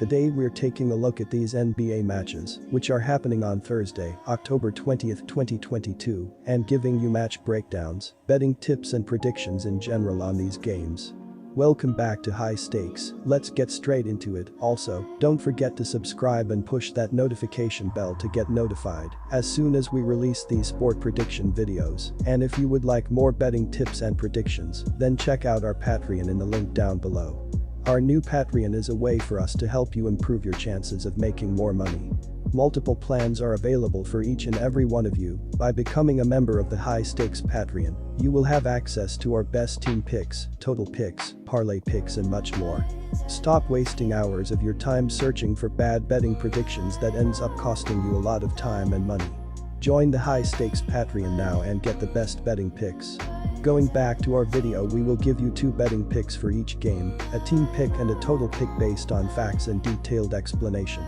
Today we're taking a look at these NBA matches, which are happening on Thursday, October 20th, 2022, and giving you match breakdowns, betting tips and predictions in general on these games. Welcome back to High Stakes, let's get straight into it. Also, don't forget to subscribe and push that notification bell to get notified as soon as we release these sport prediction videos. And if you would like more betting tips and predictions, then check out our Patreon in the link down below. Our new Patreon is a way for us to help you improve your chances of making more money. Multiple plans are available for each and every one of you. By becoming a member of the High Stakes Patreon, you will have access to our best team picks, total picks, parlay picks and much more. Stop wasting hours of your time searching for bad betting predictions that ends up costing you a lot of time and money. Join the High Stakes Patreon now and get the best betting picks. Going back to our video, we will give you 2 betting picks for each game, a team pick and a total pick based on facts and detailed explanation.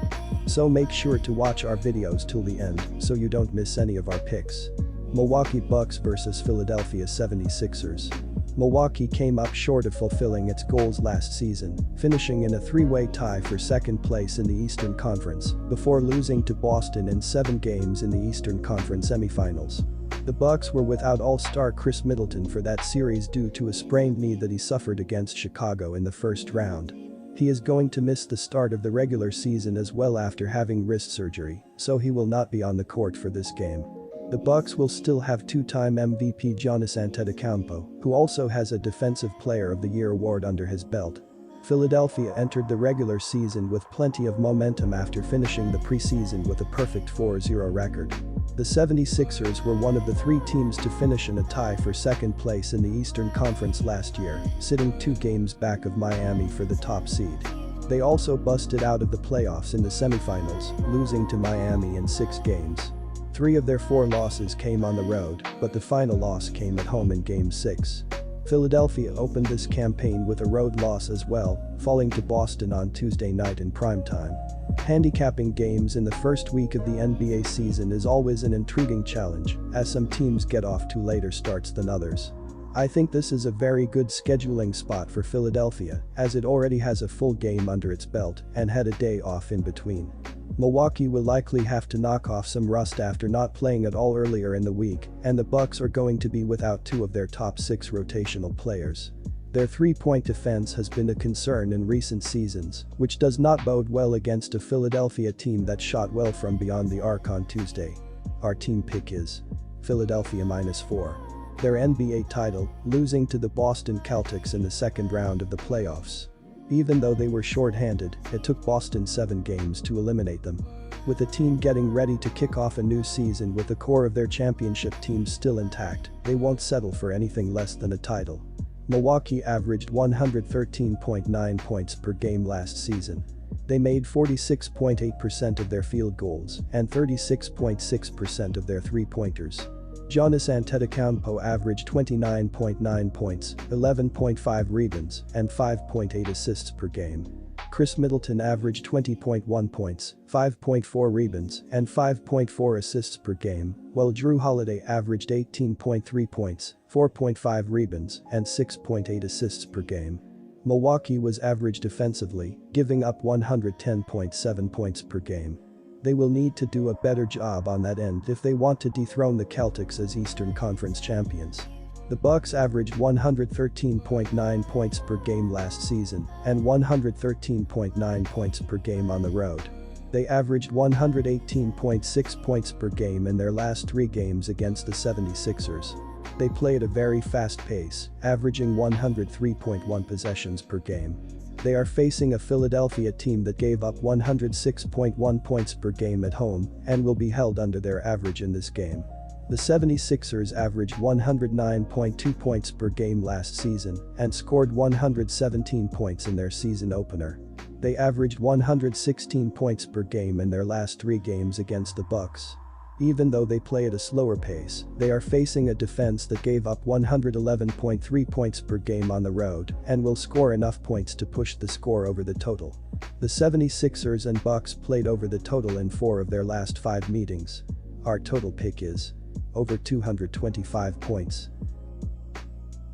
So make sure to watch our videos till the end so you don't miss any of our picks. Milwaukee Bucks vs Philadelphia 76ers. Milwaukee came up short of fulfilling its goals last season, finishing in a 3-way tie for second place in the Eastern Conference before losing to Boston in 7 games in the Eastern Conference semifinals. The Bucks were without All-Star Chris Middleton for that series due to a sprained knee that he suffered against Chicago in the first round. He is going to miss the start of the regular season as well after having wrist surgery, so he will not be on the court for this game. The Bucks will still have 2-time MVP Giannis Antetokounmpo, who also has a Defensive Player of the Year award under his belt. Philadelphia entered the regular season with plenty of momentum after finishing the preseason with a perfect 4-0 record. The 76ers were one of the 3 teams to finish in a tie for second place in the Eastern Conference last year, sitting 2 games back of Miami for the top seed. They also busted out of the playoffs in the semifinals, losing to Miami in 6 games. 3 of their 4 losses came on the road, but the final loss came at home in Game 6. Philadelphia opened this campaign with a road loss as well, falling to Boston on Tuesday night in primetime. Handicapping games in the first week of the NBA season is always an intriguing challenge, as some teams get off to later starts than others. I think this is a very good scheduling spot for Philadelphia, as it already has a full game under its belt and had a day off in between. Milwaukee will likely have to knock off some rust after not playing at all earlier in the week, and the Bucks are going to be without 2 of their top 6 rotational players. Their 3-point defense has been a concern in recent seasons, which does not bode well against a Philadelphia team that shot well from beyond the arc on Tuesday. Our team pick is Philadelphia -4. Their NBA title, losing to the Boston Celtics in the second round of the playoffs. Even though they were short-handed, it took Boston 7 games to eliminate them. With the team getting ready to kick off a new season with the core of their championship team still intact, they won't settle for anything less than a title. Milwaukee averaged 113.9 points per game last season. They made 46.8% of their field goals and 36.6% of their 3-pointers. Giannis Antetokounmpo averaged 29.9 points, 11.5 rebounds, and 5.8 assists per game. Chris Middleton averaged 20.1 points, 5.4 rebounds, and 5.4 assists per game, while Jrue Holiday averaged 18.3 points, 4.5 rebounds, and 6.8 assists per game. Milwaukee was average defensively, giving up 110.7 points per game. They will need to do a better job on that end if they want to dethrone the Celtics as Eastern Conference champions. The Bucks averaged 113.9 points per game last season and 113.9 points per game on the road. They averaged 118.6 points per game in their last 3 games against the 76ers. They play at a very fast pace, averaging 103.1 possessions per game. They are facing a Philadelphia team that gave up 106.1 points per game at home and will be held under their average in this game. The 76ers averaged 109.2 points per game last season and scored 117 points in their season opener. They averaged 116 points per game in their last 3 games against the Bucks. Even though they play at a slower pace, they are facing a defense that gave up 111.3 points per game on the road and will score enough points to push the score over the total. The 76ers and Bucks played over the total in 4 of their last 5 meetings. Our total pick is over 225 points.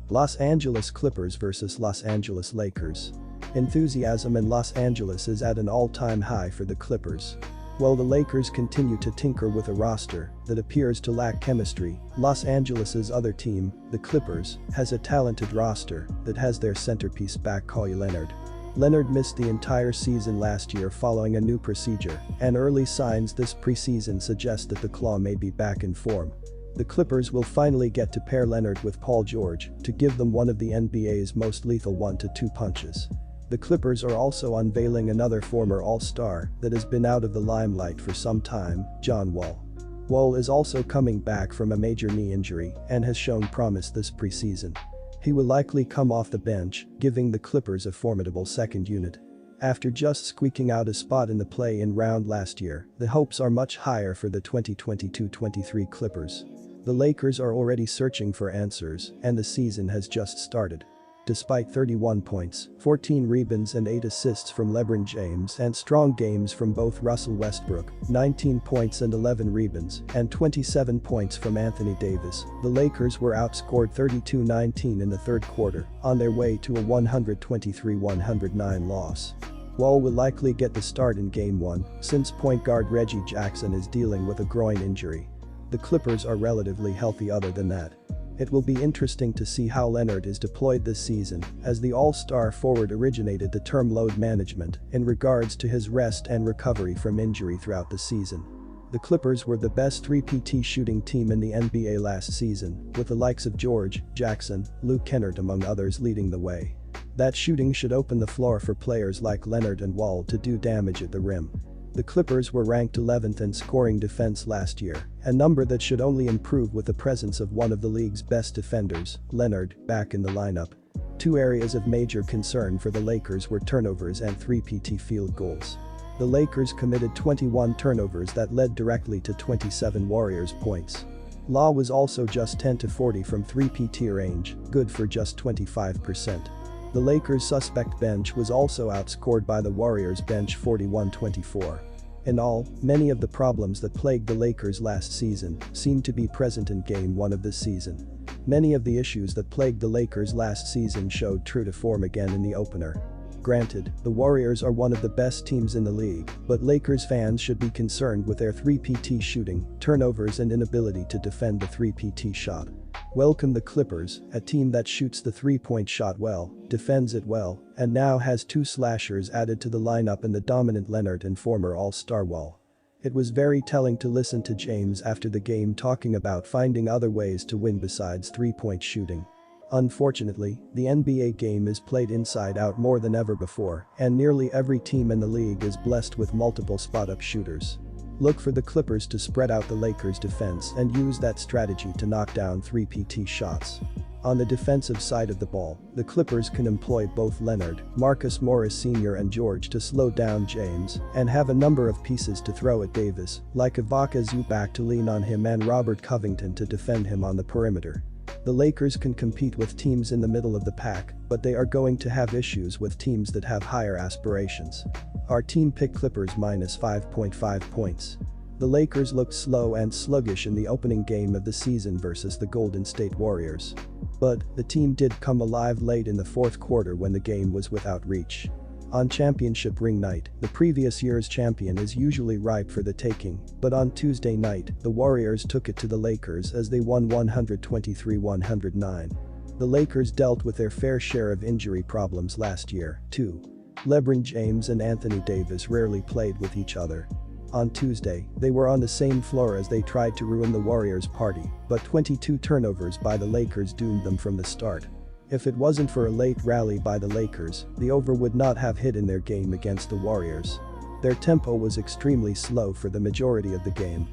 Los Angeles Clippers vs Los Angeles Lakers. Enthusiasm in Los Angeles is at an all-time high for the Clippers. While the Lakers continue to tinker with a roster that appears to lack chemistry, Los Angeles' other team, the Clippers, has a talented roster that has their centerpiece back Kawhi Leonard. Leonard missed the entire season last year following a new procedure, and early signs this preseason suggest that the Claw may be back in form. The Clippers will finally get to pair Leonard with Paul George to give them one of the NBA's most lethal 1-2 punches. The Clippers are also unveiling another former All-Star that has been out of the limelight for some time, John Wall. Wall is also coming back from a major knee injury and has shown promise this preseason. He will likely come off the bench, giving the Clippers a formidable second unit. After just squeaking out a spot in the play-in round last year, the hopes are much higher for the 2022-23 Clippers. The Lakers are already searching for answers, and the season has just started. Despite 31 points, 14 rebounds and 8 assists from LeBron James and strong games from both Russell Westbrook, 19 points and 11 rebounds, and 27 points from Anthony Davis, the Lakers were outscored 32-19 in the third quarter, on their way to a 123-109 loss. Wall will likely get the start in Game 1, since point guard Reggie Jackson is dealing with a groin injury. The Clippers are relatively healthy other than that. It will be interesting to see how Leonard is deployed this season, as the All-Star forward originated the term load management in regards to his rest and recovery from injury throughout the season. The Clippers were the best 3PT shooting team in the NBA last season, with the likes of George, Jackson, Luke Kennard among others leading the way. That shooting should open the floor for players like Leonard and Wall to do damage at the rim. The Clippers were ranked 11th in scoring defense last year, a number that should only improve with the presence of one of the league's best defenders, Leonard, back in the lineup. Two areas of major concern for the Lakers were turnovers and 3PT field goals. The Lakers committed 21 turnovers that led directly to 27 Warriors points. Law was also just 10-40 from 3PT range, good for just 25%. The Lakers' suspect bench was also outscored by the Warriors' bench 41-24. In all, many of the problems that plagued the Lakers last season seem to be present in Game 1 of this season. Many of the issues that plagued the Lakers last season showed true to form again in the opener. Granted, the Warriors are one of the best teams in the league, but Lakers fans should be concerned with their 3PT shooting, turnovers and inability to defend the 3PT shot. Welcome the Clippers, a team that shoots the three-point shot well, defends it well, and now has two slashers added to the lineup in the dominant Leonard and former All-Star Wall. It was very telling to listen to James after the game talking about finding other ways to win besides three-point shooting. Unfortunately, the NBA game is played inside out more than ever before, and nearly every team in the league is blessed with multiple spot-up shooters. Look for the Clippers to spread out the Lakers' defense and use that strategy to knock down 3PT shots. On the defensive side of the ball, the Clippers can employ both Leonard, Marcus Morris Sr. and George to slow down James and have a number of pieces to throw at Davis, like Ibaka Zubac to lean on him and Robert Covington to defend him on the perimeter. The Lakers can compete with teams in the middle of the pack, but they are going to have issues with teams that have higher aspirations. Our team picked Clippers minus 5.5 points. The Lakers looked slow and sluggish in the opening game of the season versus the Golden State Warriors. But the team did come alive late in the fourth quarter when the game was without reach. On championship ring night, the previous year's champion is usually ripe for the taking, but on Tuesday night, the Warriors took it to the Lakers as they won 123-109. The Lakers dealt with their fair share of injury problems last year, too. LeBron James and Anthony Davis rarely played with each other. On Tuesday, they were on the same floor as they tried to ruin the Warriors' party, but 22 turnovers by the Lakers doomed them from the start. If it wasn't for a late rally by the Lakers, the over would not have hit in their game against the Warriors. Their tempo was extremely slow for the majority of the game.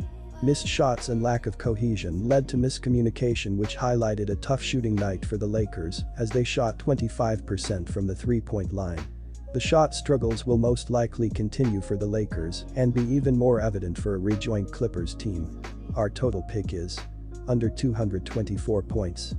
Missed shots and lack of cohesion led to miscommunication, which highlighted a tough shooting night for the Lakers as they shot 25% from the three-point line. The shot struggles will most likely continue for the Lakers and be even more evident for a rejoined Clippers team. Our total pick is under 224 points.